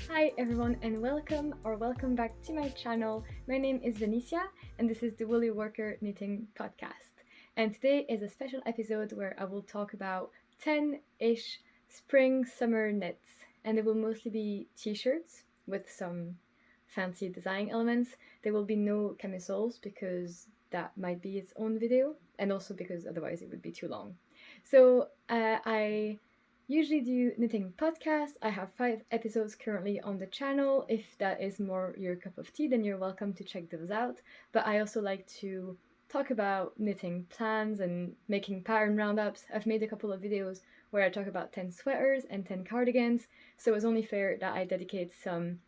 Hi everyone and welcome back to my channel. My name is Vanissia and this is the Woolly Worker Knitting Podcast. And today is a special episode where I will talk about 10-ish spring summer knits, and they will mostly be t-shirts with some fancy design elements. There will be no camisoles because that might be its own video, and also because otherwise it would be too long. So I usually do knitting podcasts. I have 5 episodes currently on the channel. If that is more your cup of tea, then you're welcome to check those out. But I also like to talk about knitting plans and making pattern roundups. I've made a couple of videos where I talk about 10 sweaters and 10 cardigans, so it's only fair that I dedicate some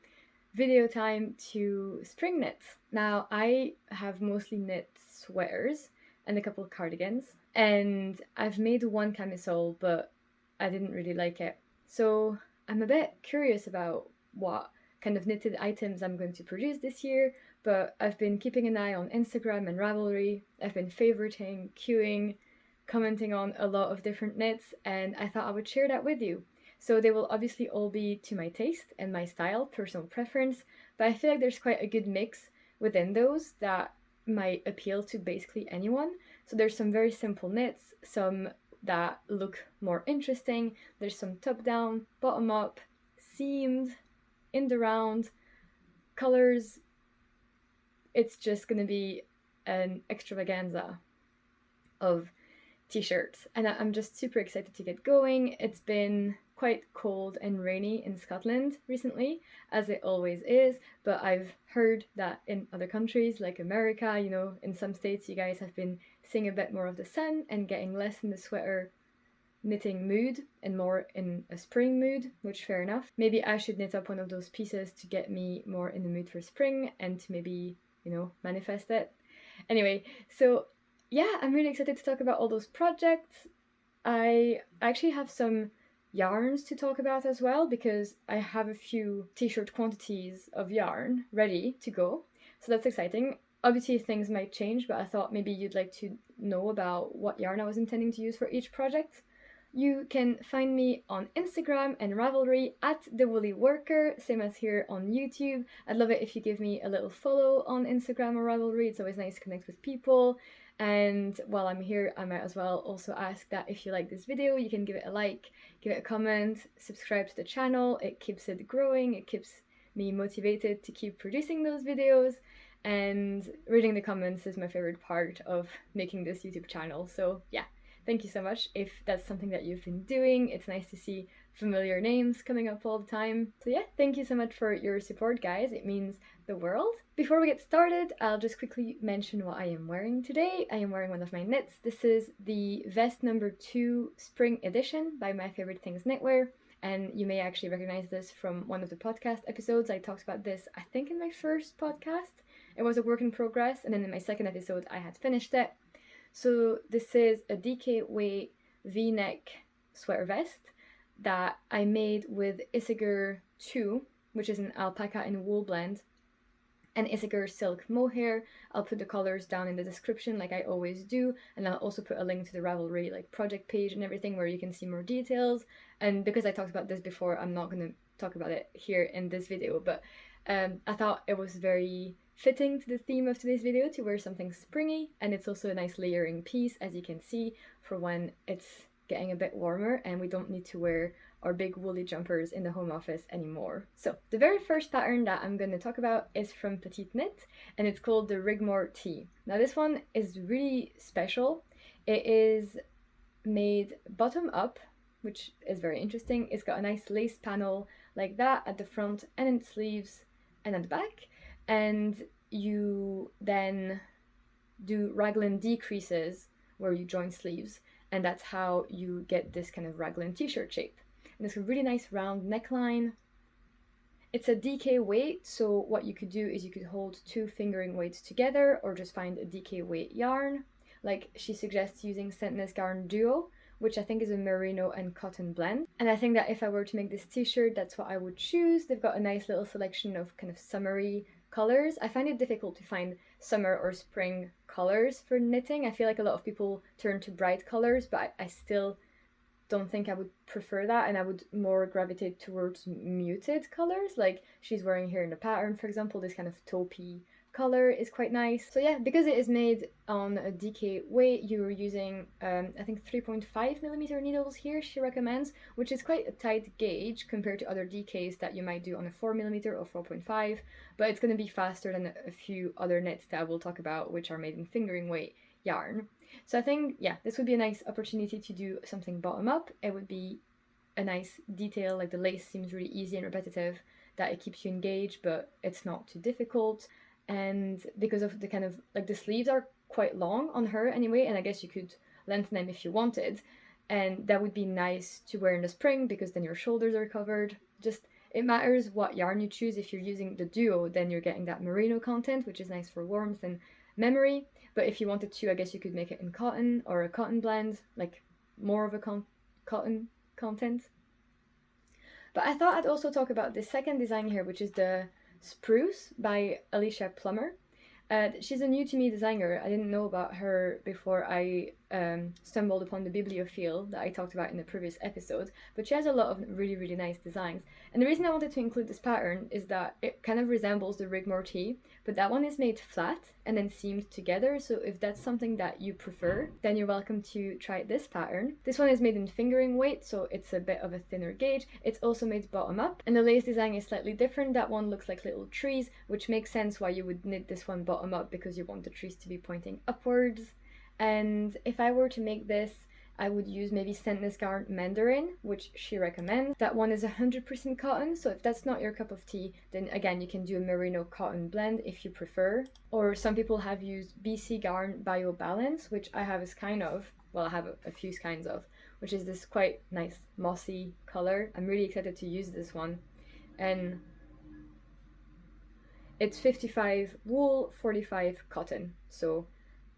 video time to spring knits. Now, I have mostly knit sweaters and a couple of cardigans, and I've made one camisole, but I didn't really like it. So I'm a bit curious about what kind of knitted items I'm going to produce this year, but I've been keeping an eye on Instagram and Ravelry. I've been favoriting, queuing, commenting on a lot of different knits, and I thought I would share that with you. So they will obviously all be to my taste and my style, personal preference, but I feel like there's quite a good mix within those that might appeal to basically anyone. So there's some very simple knits, some that look more interesting. There's some top down, bottom up, seamed, in the round, colors. It's just gonna be an extravaganza of t-shirts, and I'm just super excited to get going. It's been quite cold and rainy in Scotland recently, as it always is, but I've heard that in other countries like America, in some states you guys have been seeing a bit more of the sun and getting less in the sweater knitting mood and more in a spring mood, which fair enough. Maybe I should knit up one of those pieces to get me more in the mood for spring and to maybe, manifest it. Anyway, so yeah, I'm really excited to talk about all those projects. I actually have some yarns to talk about as well because I have a few t-shirt quantities of yarn ready to go. So that's exciting. Obviously things might change, but I thought maybe you'd like to know about what yarn I was intending to use for each project. You can find me on Instagram and Ravelry at thewoollyworker, same as here on YouTube. I'd love it if you give me a little follow on Instagram or Ravelry. It's always nice to connect with people. And while I'm here, I might as well also ask that if you like this video, you can give it a like, give it a comment, subscribe to the channel. It keeps it growing, it keeps me motivated to keep producing those videos. And reading the comments is my favorite part of making this YouTube channel. So yeah. Thank you so much if that's something that you've been doing. It's nice to see familiar names coming up all the time. So yeah, thank you so much for your support, guys. It means the world. Before we get started, I'll just quickly mention what I am wearing today. I am wearing one of my knits. This is the vest number 2 spring edition by My Favorite Things Knitwear. And you may actually recognize this from one of the podcast episodes. I talked about this, I think, in my first podcast. It was a work in progress, and then in my second episode, I had finished it. So this is a DK weight V-neck sweater vest that I made with Isager 2, which is an alpaca and wool blend, and Isager silk mohair. I'll put the colors down in the description like I always do, and I'll also put a link to the Ravelry project page and everything where you can see more details. And because I talked about this before, I'm not going to talk about it here in this video, but I thought it was very fitting to the theme of today's video to wear something springy, and it's also a nice layering piece, as you can see, for when it's getting a bit warmer and we don't need to wear our big woolly jumpers in the home office anymore. So the very first pattern that I'm going to talk about is from Petite Knit, and it's called the Rigmore Tee. Now this one is really special. It is made bottom up, which is very interesting. It's got a nice lace panel like that at the front and in the sleeves and at the back. And you then do raglan decreases where you join sleeves, and that's how you get this kind of raglan t-shirt shape. And it's a really nice round neckline. It's a DK weight, so what you could do is you could hold 2 fingering weights together or just find a DK weight yarn. Like she suggests using Scentness Yarn Duo, which I think is a merino and cotton blend. And I think that if I were to make this t-shirt, that's what I would choose. They've got a nice little selection of kind of summery colors. I find it difficult to find summer or spring colors for knitting. I feel like a lot of people turn to bright colors, but I still don't think I would prefer that, and I would more gravitate towards muted colors, like she's wearing here in the pattern, for example. This kind of taupey color is quite nice. So yeah, because it is made on a DK weight, you're using I think 3.5mm needles here, she recommends, which is quite a tight gauge compared to other DKs that you might do on a 4mm or 4.5, but it's going to be faster than a few other knits that I will talk about, which are made in fingering weight yarn. So I think, yeah, this would be a nice opportunity to do something bottom up. It would be a nice detail, like the lace seems really easy and repetitive, that it keeps you engaged, but it's not too difficult. And because of the kind of, like, the sleeves are quite long on her anyway, and I guess you could lengthen them if you wanted. And that would be nice to wear in the spring, because then your shoulders are covered. Just, it matters what yarn you choose. If you're using the duo, then you're getting that merino content, which is nice for warmth and memory. But if you wanted to, I guess you could make it in cotton or a cotton blend, like more of a cotton content. But I thought I'd also talk about the second design here, which is the Spruce by Alicia Plummer. She's a new to me designer. I didn't know about her before I stumbled upon the bibliophile that I talked about in the previous episode, but she has a lot of really, really nice designs. And the reason I wanted to include this pattern is that it kind of resembles the Rigmore tee, but that one is made flat and then seamed together, so if that's something that you prefer, then you're welcome to try this pattern. This one is made in fingering weight, so it's a bit of a thinner gauge. It's also made bottom up, and the lace design is slightly different. That one looks like little trees, which makes sense why you would knit this one bottom up, because you want the trees to be pointing upwards. And if I were to make this, I would use maybe Scentless Yarn Mandarin, which she recommends. That one is 100% cotton, so if that's not your cup of tea, then again you can do a merino cotton blend if you prefer. Or some people have used BC Yarn Bio Balance, which I have as kind of, well, I have a few kinds of, which is this quite nice mossy color. I'm really excited to use this one. And it's 55 wool, 45 cotton, so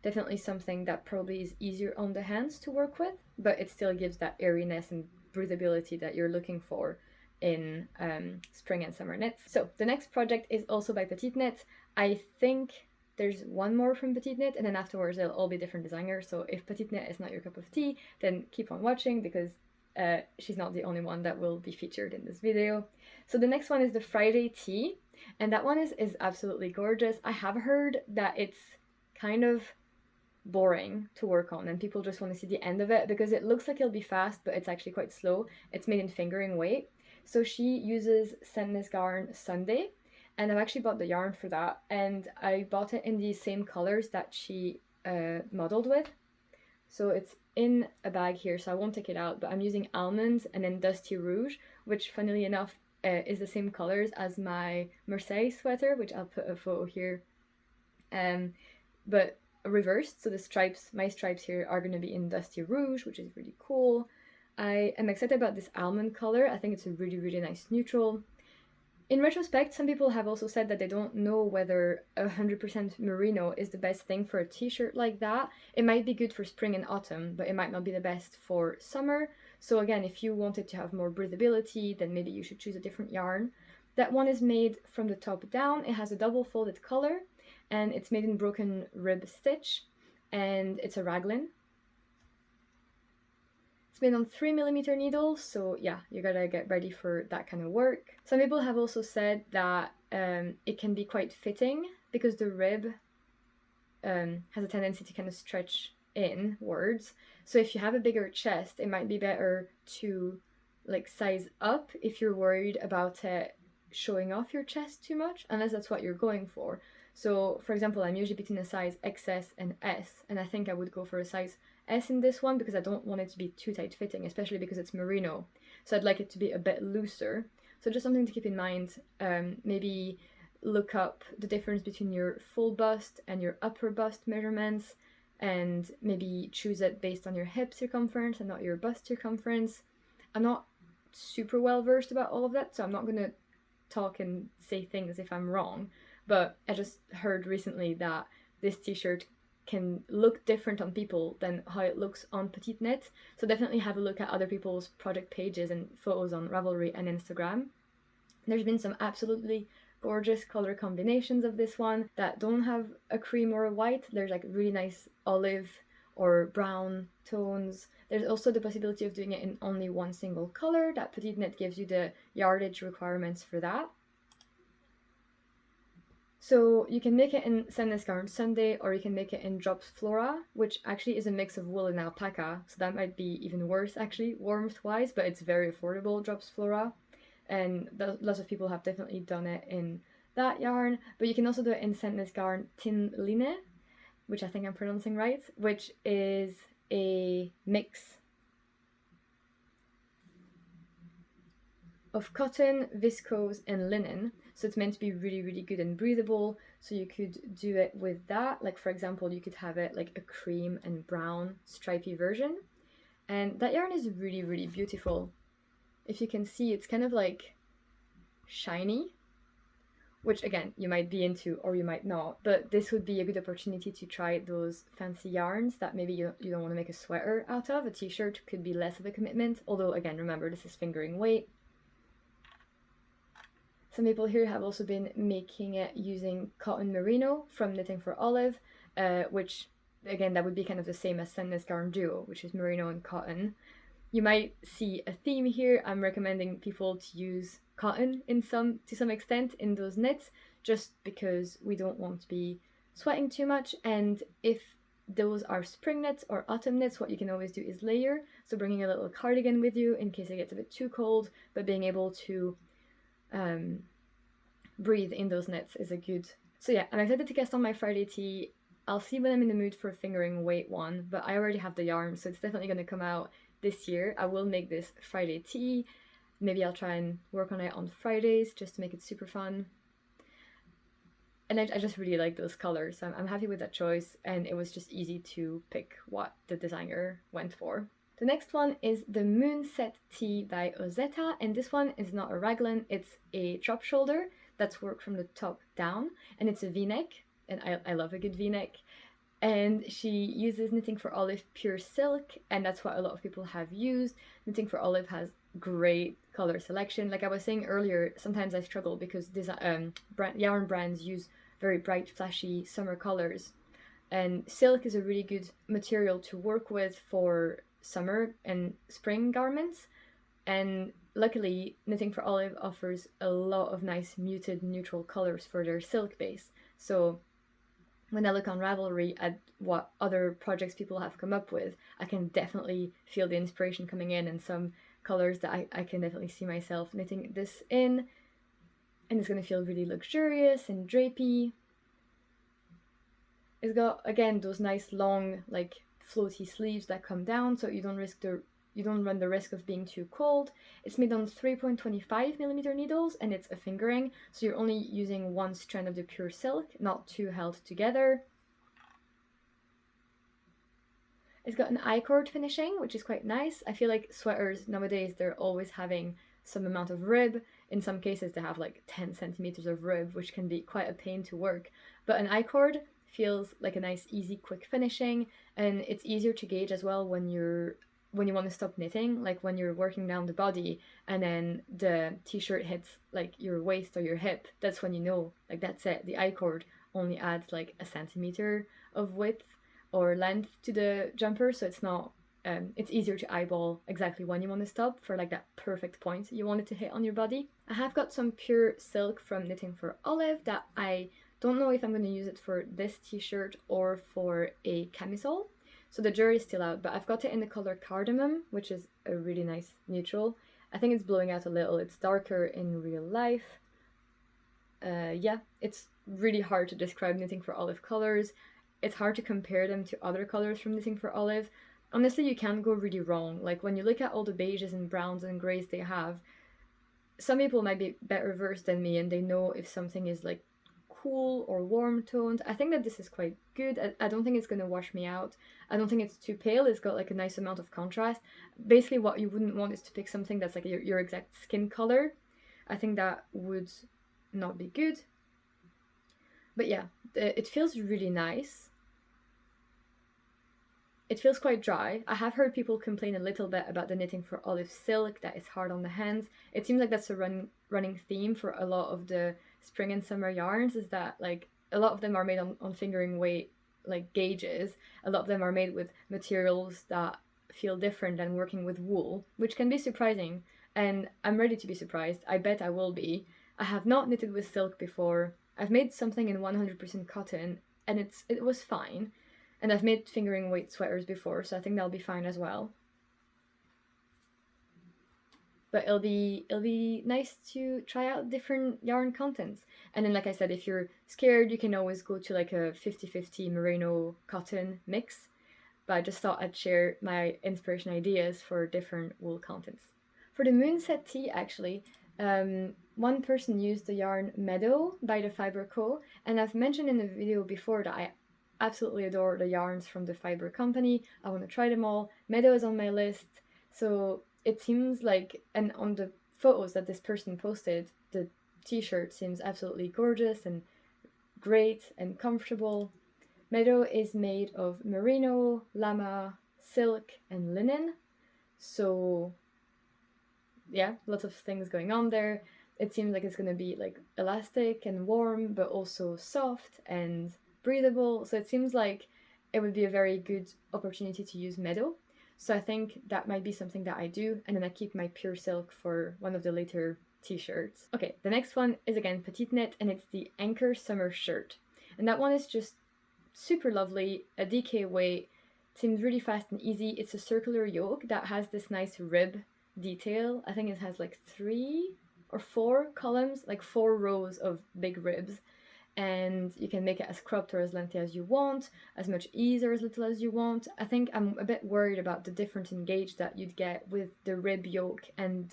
definitely something that probably is easier on the hands to work with, but it still gives that airiness and breathability that you're looking for in spring and summer knits. So the next project is also by Petite Knit. I think there's one more from Petite Knit, and then afterwards they'll all be different designers. So if Petite Knit is not your cup of tea, then keep on watching, because she's not the only one that will be featured in this video. So the next one is the Friday Tea, and that one is absolutely gorgeous. I have heard that it's kind of boring to work on and people just want to see the end of it, because it looks like it'll be fast, but it's actually quite slow. It's made in fingering weight. So she uses Scentless Yarn Sunday, and I've actually bought the yarn for that, and I bought it in the same colors that she modeled with. So it's in a bag here, so I won't take it out, but I'm using Almonds and then Dusty Rouge, which funnily enough is the same colors as my Marseille sweater, which I'll put a photo here, but reversed. So the stripes, my stripes here, are going to be in Dusty Rouge, which is really cool. I am excited about this almond color. I think it's a really, really nice neutral. In retrospect, some people have also said that they don't know whether 100% merino is the best thing for a t-shirt like that. It might be good for spring and autumn, but it might not be the best for summer. So again, if you wanted to have more breathability, then maybe you should choose a different yarn. That one is made from the top down. It has a double folded color, and it's made in broken rib stitch, and it's a raglan. It's made on 3mm needles, so yeah, you gotta get ready for that kind of work. Some people have also said that it can be quite fitting, because the rib has a tendency to kind of stretch inwards. So if you have a bigger chest, it might be better to like size up if you're worried about it showing off your chest too much, unless that's what you're going for. So for example, I'm usually between a size XS and S, and I think I would go for a size S in this one, because I don't want it to be too tight fitting, especially because it's merino. So I'd like it to be a bit looser. So just something to keep in mind. Maybe look up the difference between your full bust and your upper bust measurements, and maybe choose it based on your hip circumference and not your bust circumference. I'm not super well versed about all of that, so I'm not going to talk and say things if I'm wrong, but I just heard recently that this t-shirt can look different on people than how it looks on Petite Knit. So definitely have a look at other people's project pages and photos on Ravelry and Instagram. There's been some absolutely gorgeous color combinations of this one that don't have a cream or a white. There's like really nice olive or brown tones. There's also the possibility of doing it in only one single color. That petite knit gives you the yardage requirements for that. So you can make it in Sandnes Garn Sunday, or you can make it in Drops Flora, which actually is a mix of wool and alpaca, so that might be even worse actually, warmth-wise, but it's very affordable, Drops Flora, and lots of people have definitely done it in that yarn. But you can also do it in Sandnes Garn Tin Line, which I think I'm pronouncing right, which is a mix of cotton, viscose, and linen. So it's meant to be really, really good and breathable. So you could do it with that. Like, for example, you could have it like a cream and brown stripy version. And that yarn is really, really beautiful. If you can see, it's kind of like shiny, which again, you might be into or you might not. But this would be a good opportunity to try those fancy yarns that maybe you don't want to make a sweater out of. A t-shirt could be less of a commitment. Although, again, remember, this is fingering weight. Some people here have also been making it using cotton merino from Knitting for Olive, which, again, that would be kind of the same as Sandnes Garn Duo, which is merino and cotton. You might see a theme here. I'm recommending people to use cotton to some extent in those knits, just because we don't want to be sweating too much. And if those are spring knits or autumn knits, what you can always do is layer. So bringing a little cardigan with you in case it gets a bit too cold, but being able to breathe in those knits is a good. So yeah, I'm excited to cast on my Friday tee. I'll see when I'm in the mood for a fingering weight one, but I already have the yarn, so it's definitely going to come out this year. I will make this Friday tee. Maybe I'll try and work on it on Fridays just to make it super fun. And I just really like those colors, so I'm happy with that choice, and it was just easy to pick what the designer went for. The next one is the Moonset Tee by Ozetta, and this one is not a raglan, it's a drop shoulder that's worked from the top down, and it's a v-neck, and I love a good v-neck. And she uses Knitting for Olive pure silk, and that's what a lot of people have used. Knitting for Olive has great color selection. Like I was saying earlier, sometimes I struggle because yarn brands use very bright, flashy summer colors, and silk is a really good material to work with for summer and spring garments. And luckily, Knitting for Olive offers a lot of nice muted neutral colors for their silk base. So when I look on Ravelry at what other projects people have come up with, I can definitely feel the inspiration coming in, and some colors that I can definitely see myself knitting this in. And it's going to feel really luxurious and drapey. It's got, again, those nice long, like, floaty sleeves that come down, so you don't run the risk of being too cold. It's made on 3.25mm needles, and it's a fingering, so you're only using one strand of the pure silk, not two held together. It's got an I-cord finishing, which is quite nice. I feel like sweaters nowadays, they're always having some amount of rib. In some cases, they have like 10 centimeters of rib, which can be quite a pain to work. But an I-cord feels like a nice, easy, quick finishing, and it's easier to gauge as well when you want to stop knitting, like when you're working down the body and then the t-shirt hits like your waist or your hip. That's when you know, like, that's it. The I-cord only adds like a centimeter of width or length to the jumper, so it's not it's easier to eyeball exactly when you want to stop for like that perfect point you want it to hit on your body. I have got some pure silk from Knitting for Olive that I don't know if I'm going to use it for this t-shirt or for a camisole. So the jury is still out, but I've got it in the color Cardamom, which is a really nice neutral. I think it's blowing out a little. It's darker in real life. Yeah, it's really hard to describe Knitting for Olive colors. It's hard to compare them to other colors from Knitting for Olive. Honestly, you can't go really wrong. Like, when you look at all the beiges and browns and greys they have, some people might be better versed than me and they know if something is like cool or warm toned. I think that this is quite good. I don't think it's going to wash me out. I don't think it's too pale. It's got like a nice amount of contrast. Basically, what you wouldn't want is to pick something that's like your exact skin color. I think that would not be good. But yeah, it feels really nice. It feels quite dry. I have heard people complain a little bit about the Knitting for Olive silk, that it's hard on the hands. It seems like that's a running theme for a lot of the spring and summer yarns, is that like a lot of them are made on fingering weight like gauges, a lot of them are made with materials that feel different than working with wool, which can be surprising. And I'm ready to be surprised. I bet I will be. I have not knitted with silk before. I've made something in 100% cotton, and it was fine. And I've made fingering weight sweaters before, so I think that'll be fine as well. But it'll be nice to try out different yarn contents. And then, like I said, if you're scared, you can always go to like a 50-50 merino cotton mix. But I just thought I'd share my inspiration ideas for different wool contents. For the moonset tee, actually, one person used the yarn Meadow by the Fiber Co. And I've mentioned in the video before that I absolutely adore the yarns from the Fiber Company. I want to try them all. Meadow is on my list. So it seems like, and on the photos that this person posted, the t-shirt seems absolutely gorgeous and great and comfortable. Meadow is made of merino, llama, silk, and linen. So yeah, lots of things going on there. It seems like it's going to be like elastic and warm, but also soft and breathable. So it seems like it would be a very good opportunity to use Meadow. So I think that might be something that I do, and then I keep my pure silk for one of the later t-shirts. Okay, the next one is again petite knit, and it's the Anchor Summer Shirt. And that one is just super lovely, a DK weight, seems really fast and easy. It's a circular yoke that has this nice rib detail. I think it has like 3 or 4 columns, like 4 rows of big ribs. And you can make it as cropped or as lengthy as you want, as much ease or as little as you want. I think I'm a bit worried about the difference in gauge that you'd get with the rib yoke and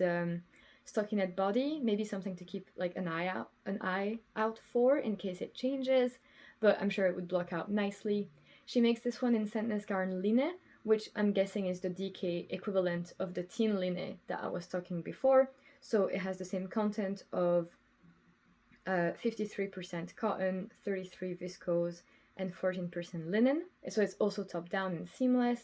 stockinette body. Maybe something to keep like an eye out for in case it changes, but I'm sure it would block out nicely. She makes this one in Scentless Garn Line, which I'm guessing is the DK equivalent of the Teen Line that I was talking before. So it has the same content of 53% cotton, 33% viscose, and 14% linen. So it's also top down and seamless.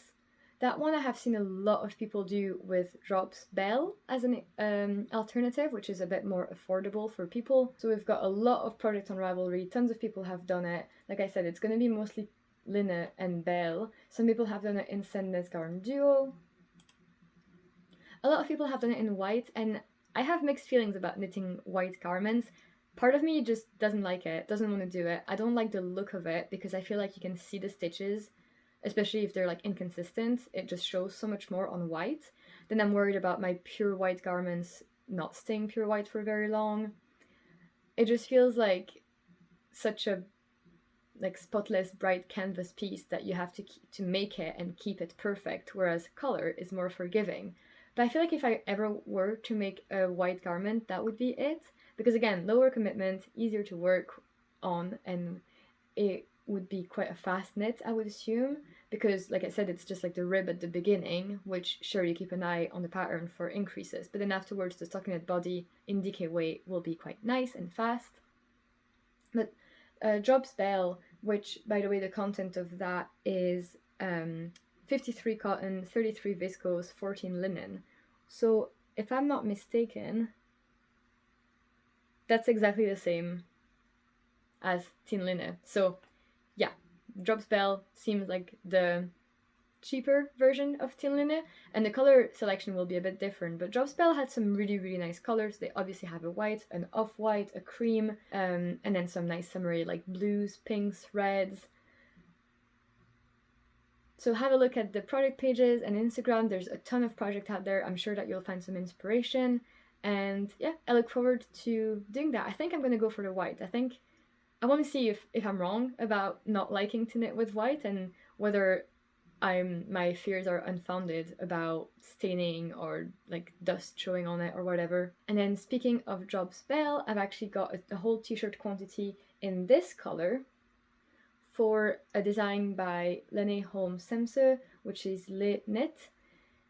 That one I have seen a lot of people do with Drops Bell as an alternative, which is a bit more affordable for people. So we've got a lot of products on Ravelry, tons of people have done it. Like I said, it's going to be mostly Linen and Bell. Some people have done it in Scentless Garn Duo. A lot of people have done it in white, and I have mixed feelings about knitting white garments. Part of me just doesn't like it, doesn't want to do it. I don't like the look of it because I feel like you can see the stitches, especially if they're like inconsistent. It just shows so much more on white. Then I'm worried about my pure white garments not staying pure white for very long. It just feels like such a like spotless bright canvas piece that you have to make it and keep it perfect, whereas color is more forgiving. But I feel like if I ever were to make a white garment, that would be it. Because again, lower commitment, easier to work on, and it would be quite a fast knit, I would assume. Because like I said, it's just like the rib at the beginning, which sure you keep an eye on the pattern for increases. But then afterwards, the stockinette body in DK weight will be quite nice and fast. But Drops Bell, which by the way, the content of that is 53 cotton, 33 viscose, 14 linen. So if I'm not mistaken, that's exactly the same as Teen Line. So yeah, Drops Bell seems like the cheaper version of Teen Line, and the color selection will be a bit different, but Drops Bell had some really, really nice colors. They obviously have a white, an off-white, a cream, and then some nice summery like blues, pinks, reds. So have a look at the product pages and Instagram. There's a ton of project out there. I'm sure that you'll find some inspiration. And yeah, I look forward to doing that. I think I'm going to go for the white. I want to see if I'm wrong about not liking to knit with white and whether my fears are unfounded about staining or like dust showing on it or whatever. And then speaking of Drops Bell, I've actually got a whole t-shirt quantity in this color for a design by Lene Holm Semse, which is Le Knit.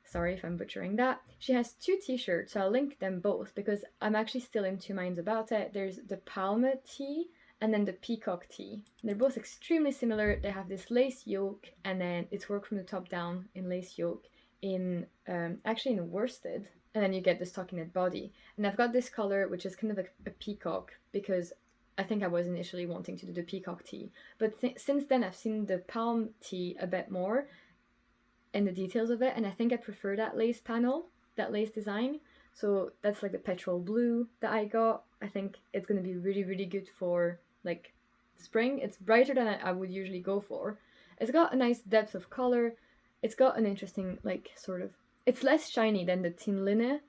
Sorry if I'm butchering that. She has 2 t-shirts, so I'll link them both because I'm actually still in 2 minds about it. There's the Palme tee and then the Peacock tee. They're both extremely similar. They have this lace yoke, and then it's worked from the top down in lace yoke in actually in worsted, and then you get the stockinette body. And I've got this color which is kind of a peacock because I think I was initially wanting to do the peacock tee, but since then I've seen the palm tee a bit more and the details of it, and I think I prefer that lace panel, that lace design. So that's like the petrol blue that I got. I think it's going to be really, really good for like spring. It's brighter than I would usually go for. It's got a nice depth of color. It's got an interesting like sort of, it's less shiny than the tin linen,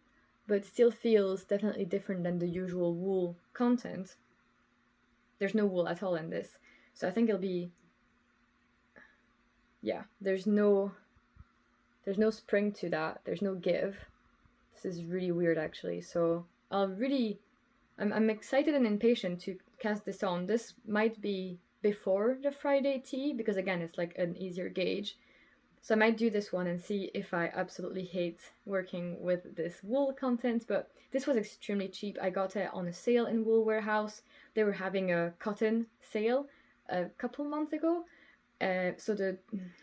but still feels definitely different than the usual wool content. There's no wool at all in this, so I think it'll be, yeah, there's no spring to that. There's no give. This is really weird actually. So I'm excited and impatient to cast this on. This might be before the Friday tee because again it's like an easier gauge. So I might do this one and see if I absolutely hate working with this wool content, but this was extremely cheap. I got it on a sale in Wool Warehouse. They were having a cotton sale a couple months ago. So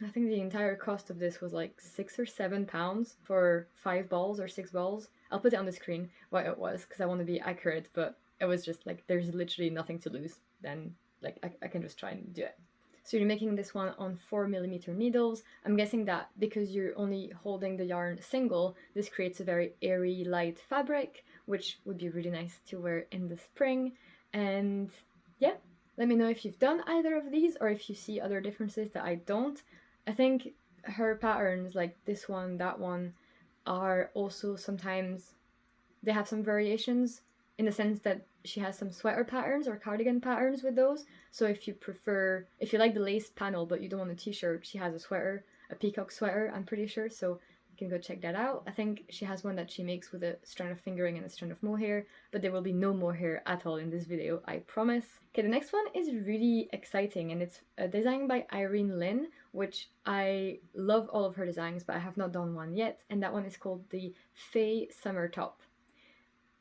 I think the entire cost of this was like £6 or £7 for 5 balls or 6 balls. I'll put it on the screen what it was because I want to be accurate, but it was just like there's literally nothing to lose. Then like I can just try and do it. So you're making this one on 4mm needles. I'm guessing that because you're only holding the yarn single, this creates a very airy, light fabric, which would be really nice to wear in the spring. And yeah, let me know if you've done either of these or if you see other differences that I don't. I think her patterns, like this one, that one, are also sometimes, they have some variations in the sense that she has some sweater patterns or cardigan patterns with those. So if you like the lace panel but you don't want a t-shirt, she has a sweater, a peacock sweater, I'm pretty sure, so you can go check that out. I think she has one that she makes with a strand of fingering and a strand of mohair, but there will be no mohair at all in this video, I promise. Okay, the next one is really exciting and it's designed by Irene Lin, which I love all of her designs, but I have not done one yet, and that one is called the Fae Summer Top.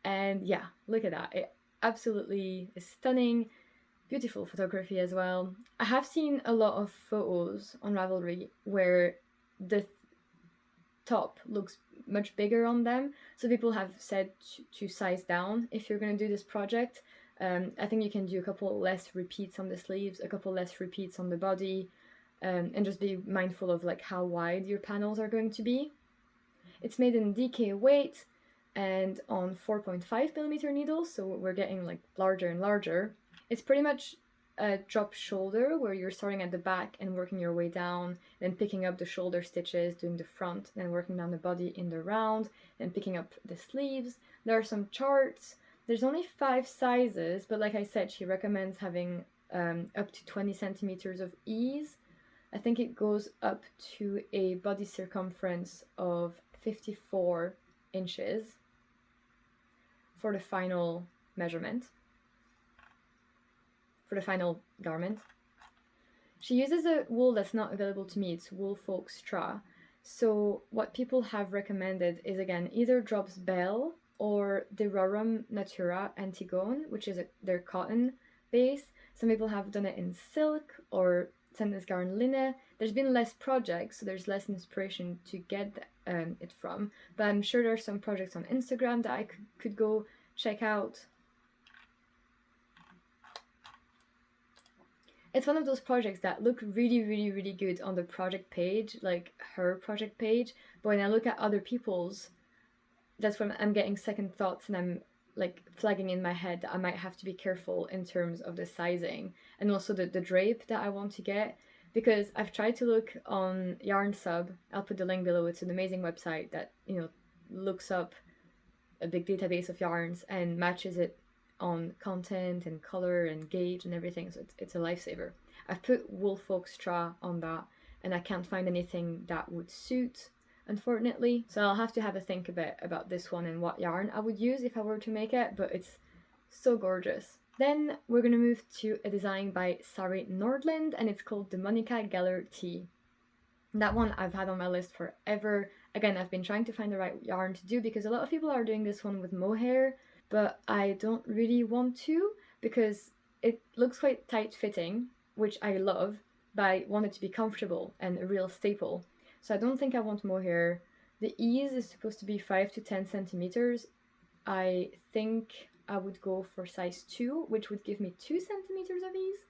And yeah, look at that. It absolutely is stunning. Beautiful photography as well. I have seen a lot of photos on Ravelry where the top looks much bigger on them. So people have said to size down if you're going to do this project. I think you can do a couple less repeats on the sleeves, a couple less repeats on the body, and just be mindful of like how wide your panels are going to be. It's made in DK weight and on 4.5mm needles, so we're getting like larger and larger. It's pretty much a drop shoulder where you're starting at the back and working your way down, then picking up the shoulder stitches, doing the front, then working down the body in the round, then picking up the sleeves. There are some charts. There's only 5 sizes, but like I said, she recommends having up to 20 centimeters of ease. I think it goes up to a body circumference of 54 inches for the final measurement, for the final garment. She uses a wool that's not available to me, it's Woolfolk Straw. So what people have recommended is again either Drops Belle or the Rorum Natura Antigone, which is their cotton base. Some people have done it in silk or Tennis Garn Linen. There's been less projects, so there's less inspiration to get it from, but I'm sure there are some projects on Instagram that I could go check out. It's one of those projects that look really, really, really good on the project page, like her project page, but when I look at other people's, that's when I'm getting second thoughts and I'm like flagging in my head that I might have to be careful in terms of the sizing and also the drape that I want to get, because I've tried to look on Yarn Sub. I'll put the link below. It's an amazing website that, you know, looks up a big database of yarns and matches it on content and color and gauge and everything, so it's a lifesaver. I've put Woolfolk Straw on that and I can't find anything that would suit, unfortunately, so I'll have to have a think a bit about this one and what yarn I would use if I were to make it, but it's so gorgeous. Then we're gonna move to a design by Sari Nordland and it's called the Monica Geller Tee. That one I've had on my list forever. Again, I've been trying to find the right yarn to do because a lot of people are doing this one with mohair, but I don't really want to because it looks quite tight fitting, which I love, but I want it to be comfortable and a real staple. So I don't think I want mohair. The ease is supposed to be 5 to 10 centimeters. I think I would go for size 2, which would give me 2 centimeters of ease,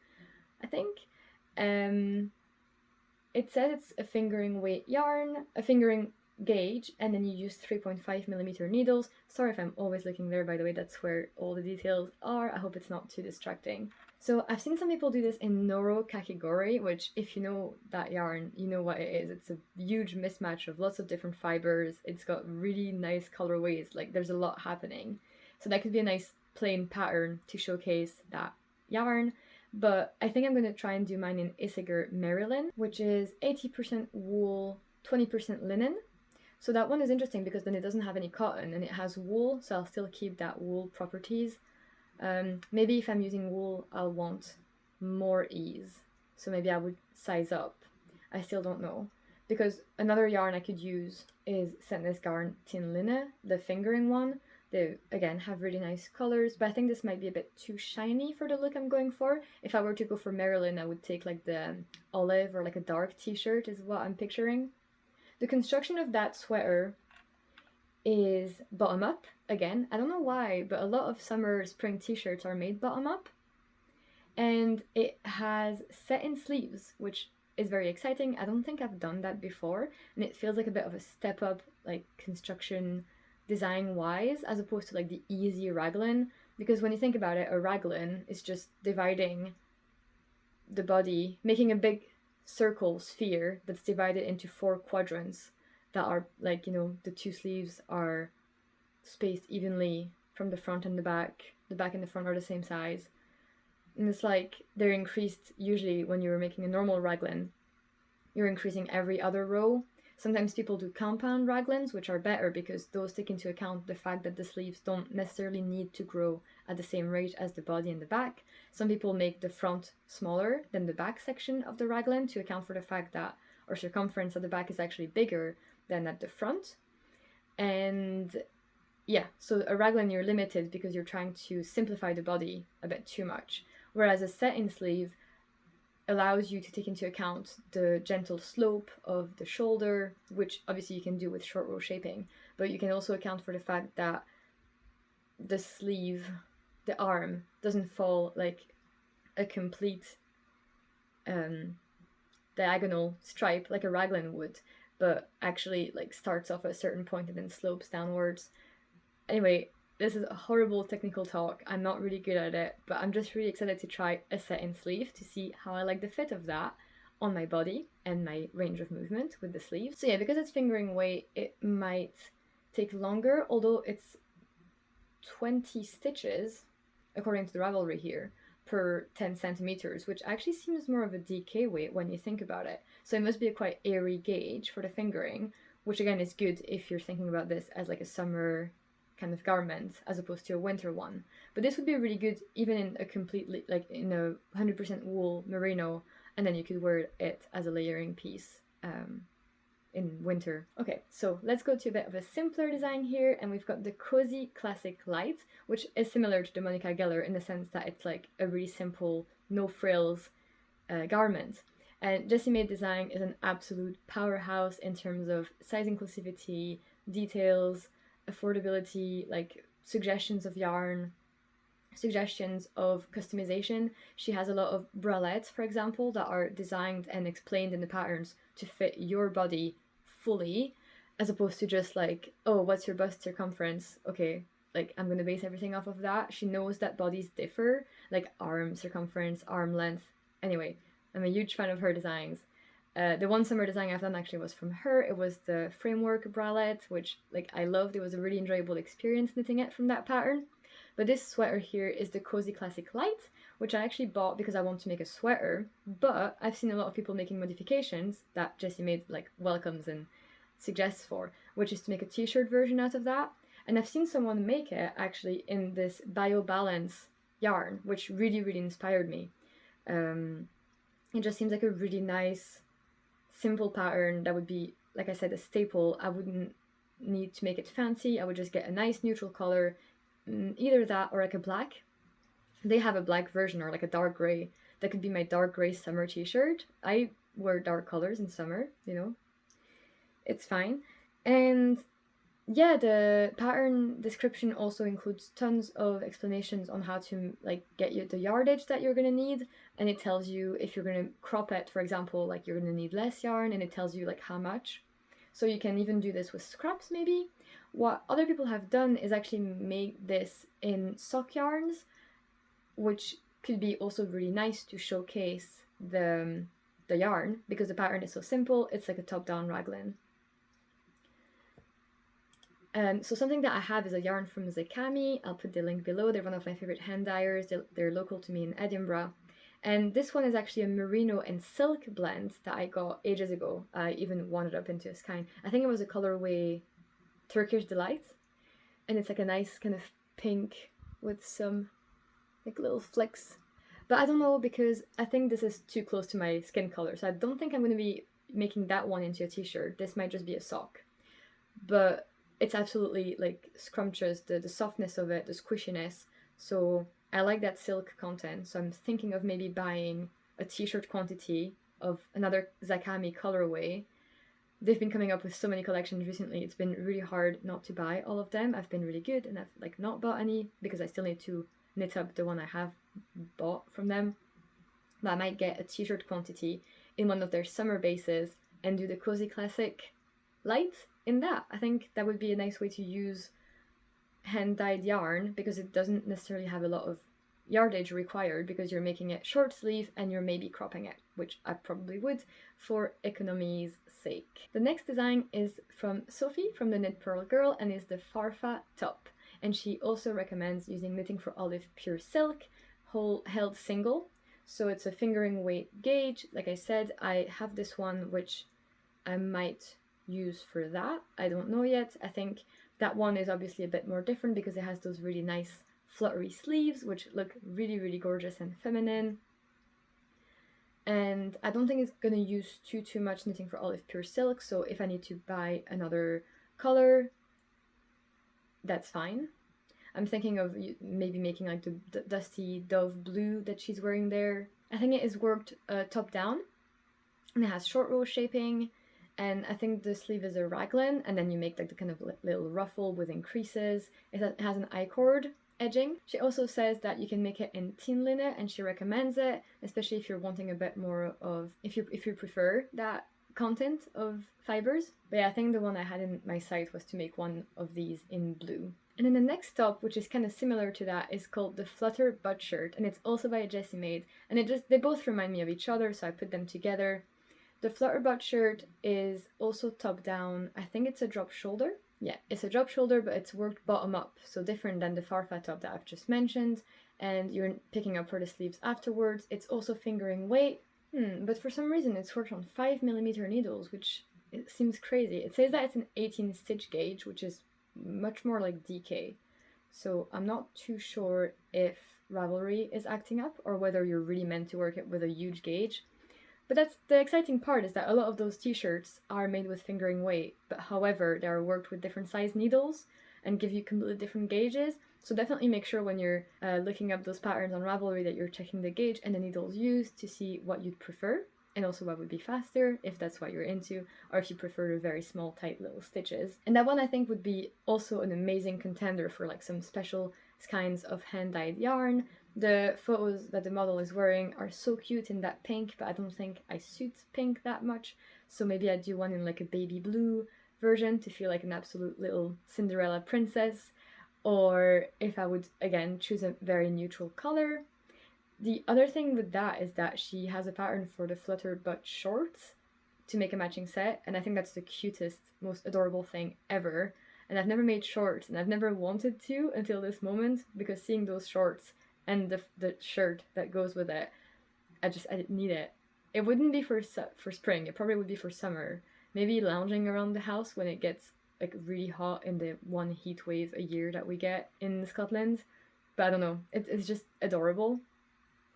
I think. It says it's a fingering weight yarn, a fingering gauge, and then you use 3.5mm needles. Sorry if I'm always looking there, by the way, that's where all the details are. I hope it's not too distracting. So I've seen some people do this in Noro Kakigori, which if you know that yarn, you know what it is. It's a huge mismatch of lots of different fibers. It's got really nice colorways, like there's a lot happening. So that could be a nice plain pattern to showcase that yarn. But I think I'm going to try and do mine in Isiger Maryland, which is 80% wool, 20% linen. So that one is interesting because then it doesn't have any cotton and it has wool, so I'll still keep that wool properties. Maybe if I'm using wool, I'll want more ease. So maybe I would size up. I still don't know. Because another yarn I could use is Scentness Garn Tin Linne, the fingering one. They, again, have really nice colors, but I think this might be a bit too shiny for the look I'm going for. If I were to go for Maryland, I would take like the olive or like a dark t-shirt is what I'm picturing. The construction of that sweater is bottom up. Again, I don't know why, but a lot of summer spring t-shirts are made bottom up. And it has set-in sleeves, which is very exciting. I don't think I've done that before, and it feels like a bit of a step up, like construction design wise, as opposed to like the easy raglan. Because when you think about it, a raglan is just dividing the body, making a big circle sphere that's divided into 4 quadrants that are like, you know, the 2 sleeves are spaced evenly from the front and the back. The back and the front are the same size. And it's like they're increased usually when you're making a normal raglan. You're increasing every other row. Sometimes people do compound raglans, which are better because those take into account the fact that the sleeves don't necessarily need to grow at the same rate as the body and the back. Some people make the front smaller than the back section of the raglan to account for the fact that our circumference at the back is actually bigger than at the front. And yeah, so a raglan you're limited because you're trying to simplify the body a bit too much. Whereas a set-in sleeve allows you to take into account the gentle slope of the shoulder, which obviously you can do with short row shaping, but you can also account for the fact that the sleeve, the arm, doesn't fall like a complete diagonal stripe like a raglan would, but actually like starts off at a certain point and then slopes downwards. Anyway, this is a horrible technical talk. I'm not really good at it, but I'm just really excited to try a set-in sleeve to see how I like the fit of that on my body and my range of movement with the sleeve. So yeah, because it's fingering weight, it might take longer, although it's 20 stitches, according to the Ravelry here, per 10 centimeters, which actually seems more of a DK weight when you think about it. So it must be a quite airy gauge for the fingering, which again is good if you're thinking about this as like a summer kind of garment as opposed to a winter one. But this would be really good even in a completely, like in a 100% wool merino, and then you could wear it as a layering piece in winter. Okay, so let's go to a bit of a simpler design here, and we've got the Cozy Classic Light, which is similar to the Monica Geller in the sense that it's like a really simple, no frills garment. And Jessie Made Design is an absolute powerhouse in terms of size inclusivity, details, affordability, like suggestions of yarn, suggestions of customization. She has a lot of bralettes, for example, that are designed and explained in the patterns to fit your body fully, as opposed to just like, oh, what's your bust circumference? Okay, like I'm gonna base everything off of that. She knows that bodies differ, like arm circumference, arm length. Anyway, I'm a huge fan of her designs. The one summer design I've done actually was from her. It was the framework bralette, which like I loved. It was a really enjoyable experience knitting it from that pattern. But this sweater here is the Cozy Classic Light, which I actually bought because I want to make a sweater, but I've seen a lot of people making modifications that Jessie Made like welcomes and suggests for, which is to make a t-shirt version out of that. And I've seen someone make it actually in this Bio Balance yarn, which really, really inspired me. It just seems like a really nice, simple pattern that would be, like I said, a staple. I wouldn't need to make it fancy. I would just get a nice neutral color, either that or like a black. They have a black version or like a dark gray. That could be my dark gray summer t-shirt. I wear dark colors in summer, you know. It's fine. And yeah, the pattern description also includes tons of explanations on how to like get you the yardage that you're gonna need, and it tells you if you're gonna crop it, for example, like you're gonna need less yarn, and it tells you like how much. So you can even do this with scraps maybe. What other people have done is actually make this in sock yarns, which could be also really nice to showcase the yarn because the pattern is so simple. It's like a top-down raglan. So something that I have is a yarn from Zekami. I'll put the link below. They're one of my favorite hand dyers. They're local to me in Edinburgh. And this one is actually a merino and silk blend that I got ages ago. I even wound it up into a skein. I think it was a colorway Turkish Delight. And it's like a nice kind of pink with some like little flecks. But I don't know because I think this is too close to my skin color. So I don't think I'm going to be making that one into a t-shirt. This might just be a sock. But it's absolutely like scrumptious, the softness of it, the squishiness. So I like that silk content. So I'm thinking of maybe buying a t-shirt quantity of another Zakami colorway. They've been coming up with so many collections recently. It's been really hard not to buy all of them. I've been really good and I've like not bought any because I still need to knit up the one I have bought from them. But I might get a t-shirt quantity in one of their summer bases and do the Cozy Classic light in that. I think that would be a nice way to use hand-dyed yarn because it doesn't necessarily have a lot of yardage required because you're making it short sleeve and you're maybe cropping it, which I probably would for economy's sake. The next design is from Sophie from the Knit Pearl Girl and is the Farfa top. And she also recommends using Knitting for Olive pure silk, held single. So it's a fingering weight gauge. Like I said, I have this one which I might use for that. I don't know yet. I think that one is obviously a bit more different because it has those really nice fluttery sleeves which look really, really gorgeous and feminine. And I don't think it's going to use too much Knitting for Olive pure silk, so if I need to buy another color, that's fine. I'm thinking of maybe making like the dusty dove blue that she's wearing there. I think it is worked top down and it has short row shaping. And I think the sleeve is a raglan, and then you make like the kind of little ruffle with increases. It has an I-cord edging. She also says that you can make it in teen linen, and she recommends it, especially if you're wanting a bit more of, if you prefer that content of fibers. But yeah, I think the one I had in my site was to make one of these in blue. And then the next top, which is kind of similar to that, is called the Flutter Butt Shirt, and it's also by Jessie Maid. And they both remind me of each other, so I put them together. The Flutter Butt shirt is also top down. I think it's a drop shoulder. Yeah, it's a drop shoulder, but it's worked bottom up, so different than the Farfa top that I've just mentioned. And you're picking up for the sleeves afterwards. It's also fingering weight, but for some reason it's worked on 5mm needles, which it seems crazy. It says that it's an 18 stitch gauge, which is much more like DK. So I'm not too sure if Ravelry is acting up or whether you're really meant to work it with a huge gauge. But that's the exciting part, is that a lot of those t-shirts are made with fingering weight, but however, they are worked with different size needles and give you completely different gauges. So definitely make sure when you're looking up those patterns on Ravelry that you're checking the gauge and the needles used to see what you'd prefer, and also what would be faster, if that's what you're into, or if you prefer the very small, tight little stitches. And that one I think would be also an amazing contender for like some special kinds of hand-dyed yarn. The photos that the model is wearing are so cute in that pink, but I don't think I suit pink that much. So maybe I'd do one in like a baby blue version to feel like an absolute little Cinderella princess. Or if I would, again, choose a very neutral color. The other thing with that is that she has a pattern for the Flutter Butt shorts to make a matching set. And I think that's the cutest, most adorable thing ever. And I've never made shorts, and I've never wanted to until this moment, because seeing those shorts and the shirt that goes with it, I didn't need it. It wouldn't be for spring, it probably would be for summer. Maybe lounging around the house when it gets like really hot in the one heat wave a year that we get in Scotland. But I don't know, it's just adorable.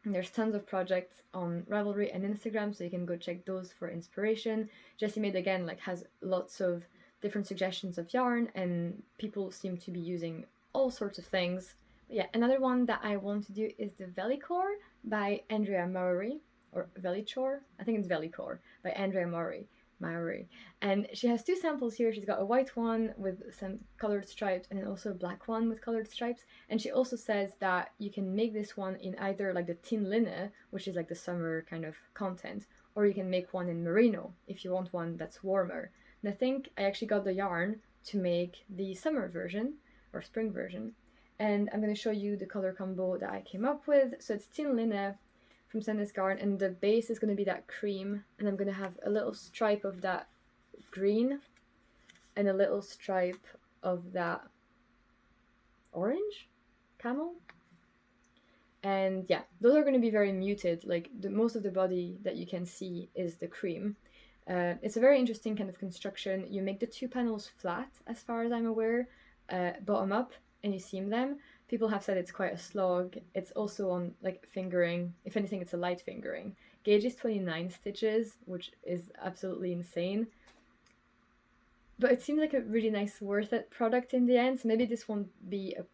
And there's tons of projects on Ravelry and Instagram, so you can go check those for inspiration. Jessie Maid, again, like has lots of different suggestions of yarn, and people seem to be using all sorts of things. Yeah, another one that I want to do is the Vellicore by Andrea Murray, or Vellichore, I think it's Vellicore by Andrea Murray. Maori. And she has two samples here. She's got a white one with some colored stripes and then also a black one with colored stripes. And she also says that you can make this one in either like the tin linne, which is like the summer kind of content, or you can make one in merino if you want one that's warmer. And I think I actually got the yarn to make the summer version or spring version. And I'm going to show you the color combo that I came up with. So it's tin linne from Sandnes Garn, and the base is going to be that cream, and I'm going to have a little stripe of that green and a little stripe of that orange camel. And yeah, those are going to be very muted, like most of the body that you can see is the cream. It's a very interesting kind of construction. You make the two panels flat, as far as I'm aware, bottom up, and you seam them. People have said it's quite a slog. It's also on like fingering. If anything, it's a light fingering. Gauge is 29 stitches, which is absolutely insane. But it seems like a really nice, worth it product in the end. So maybe this won't be a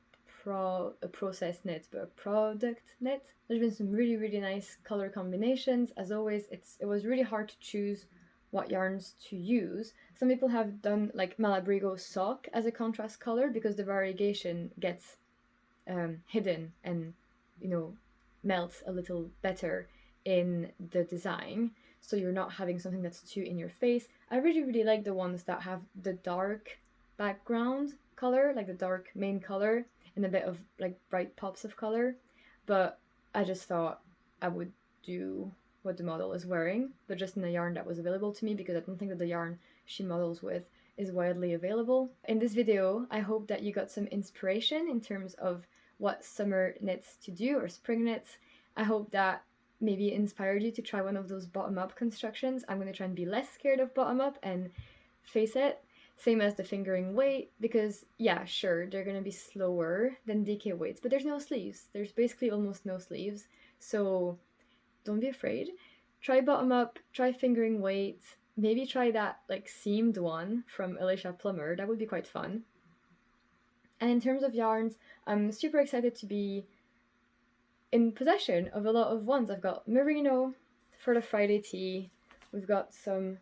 process knit, but a product knit. There's been some really, really nice color combinations. As always, it was really hard to choose what yarns to use. Some people have done like Malabrigo sock as a contrast color because the variegation gets hidden and, you know, melts a little better in the design, so you're not having something that's too in your face. I really, really like the ones that have the dark background color, like the dark main color, and a bit of like bright pops of color. But I just thought I would do what the model is wearing, but just in the yarn that was available to me, because I don't think that the yarn she models with is widely available. In this video, I hope that you got some inspiration in terms of what summer knits to do, or spring knits. I hope that maybe inspired you to try one of those bottom-up constructions. I'm going to try and be less scared of bottom-up and face it. Same as the fingering weight, because yeah, sure, they're going to be slower than DK weights, but there's no sleeves. There's basically almost no sleeves, so don't be afraid. Try bottom-up, try fingering weight, maybe try that like seamed one from Alicia Plummer. That would be quite fun. And in terms of yarns, I'm super excited to be in possession of a lot of ones. I've got merino for the Friday tee, we've got some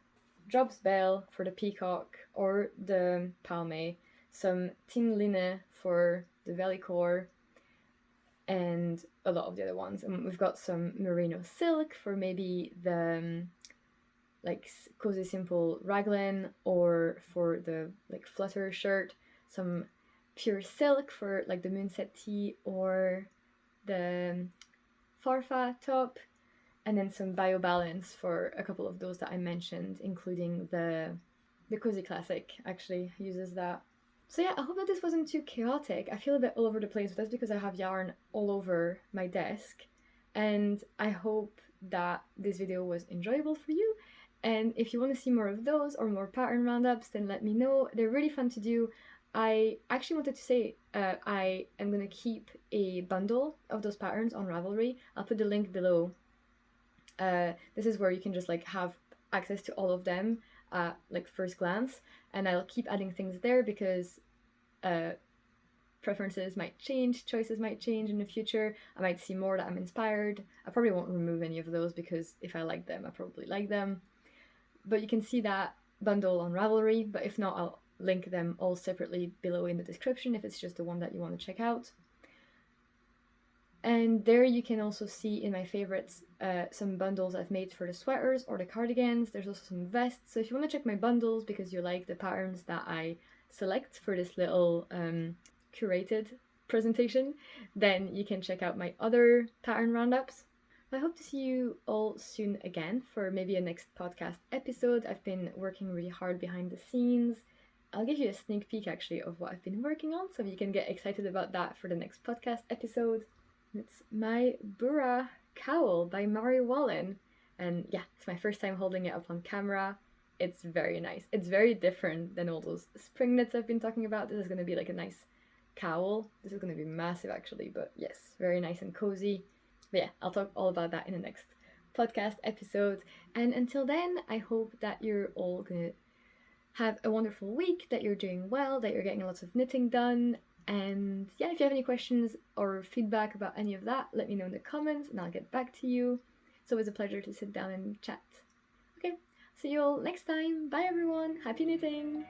Job's Bell for the peacock or the palme, some tin linne for the Vellicore, and a lot of the other ones. And we've got some merino silk for maybe the like Cozy Simple raglan, or for the like flutter shirt, some pure silk for like the moonset tee or the farfa top, and then some bio balance for a couple of those that I mentioned, including the Cozy Classic actually uses that. So yeah, I hope that this wasn't too chaotic. I feel a bit all over the place, but that's because I have yarn all over my desk. And I hope that this video was enjoyable for you. And if you want to see more of those or more pattern roundups, then let me know. They're really fun to do. I actually wanted to say I am going to keep a bundle of those patterns on Ravelry. I'll put the link below. This is where you can just like have access to all of them like first glance, and I'll keep adding things there because preferences might change, choices might change in the future. I might see more that I'm inspired. I probably won't remove any of those because if I like them, I probably like them. But you can see that bundle on Ravelry, but if not, I'll link them all separately below in the description if it's just the one that you want to check out. And there you can also see in my favorites some bundles I've made for the sweaters or the cardigans. There's also some vests. So if you want to check my bundles because you like the patterns that I select for this little curated presentation, then you can check out my other pattern roundups. I hope to see you all soon again for maybe a next podcast episode. I've been working really hard behind the scenes. I'll give you a sneak peek actually of what I've been working on, so you can get excited about that for the next podcast episode. It's my Burra Cowl by Wallin, and yeah, it's my first time holding it up on camera. It's very nice. It's very different than all those spring knits I've been talking about. This is going to be like a nice cowl. This is going to be massive actually, but yes, very nice and cozy. But yeah, I'll talk all about that in the next podcast episode. And until then, I hope that you're all going to have a wonderful week, that you're doing well, that you're getting lots of knitting done. And yeah, if you have any questions or feedback about any of that, let me know in the comments and I'll get back to you. It's always a pleasure to sit down and chat. Okay, See you all next time. Bye everyone. Happy knitting.